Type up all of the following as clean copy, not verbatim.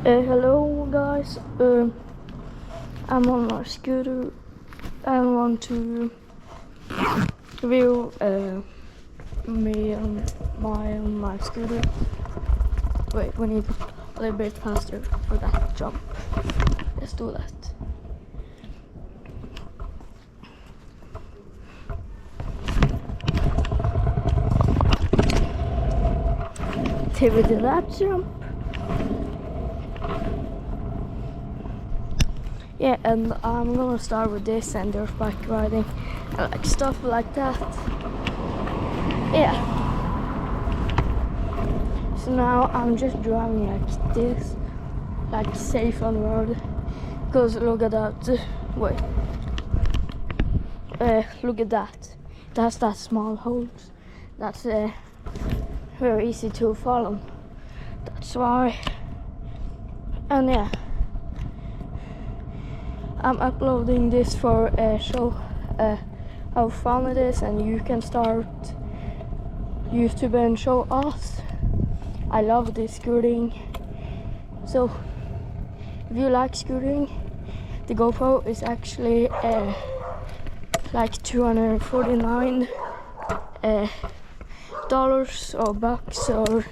Hello guys, I'm on my scooter. I want to review me on my scooter. Wait, we need a little bit faster for that jump. Let's do that. Till we do that jump. Yeah, and I'm gonna start with this and dirt bike riding and like stuff like that. Yeah. So now I'm just driving like this, like safe on the road. Because look at that. Wait. Look at that. That's that small holes. That's very easy to follow. That's why. And yeah. I'm uploading this for show how fun it is, and you can start YouTube and show us. I love this scooting. So if you like scooting, the GoPro is actually like $249 dollars or bucks or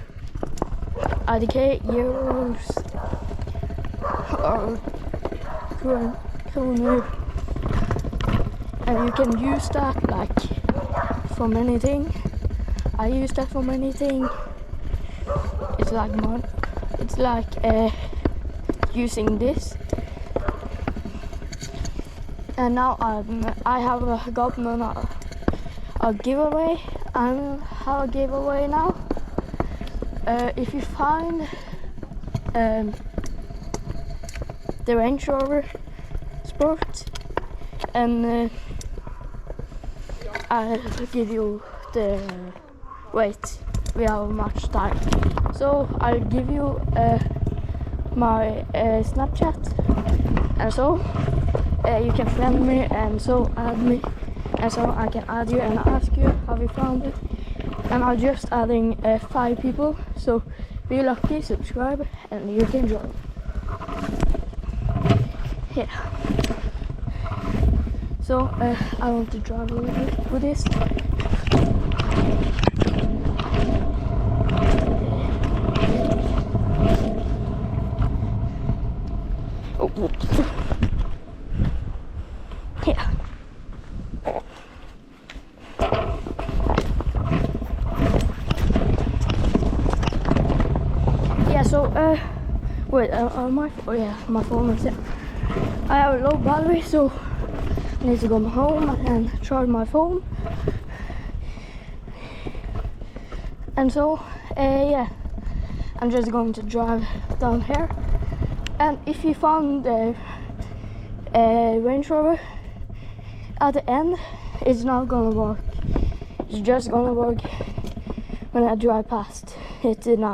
IDK euros or kroner, and you can use that like for many things. I use that for many things. It's like using this. And now I have gotten a giveaway. I have a giveaway now. If you find the Range Rover Sport, and I'll give you the wait, we have much time, so I'll give you my Snapchat, and so you can friend me, and so add me, and so I can add you and ask you how you found it. And I'm just adding 5 people, so be lucky, subscribe, and you can join. Yeah. So I want to drive a little bit with this. Oh, whoops. Yeah. Yeah. So wait. My phone is here. I have a low battery, so I need to go home and charge my phone. And so, yeah, I'm just going to drive down here. And if you found the Range Rover, at the end, it's not gonna work. It's just gonna work when I drive past. It did not.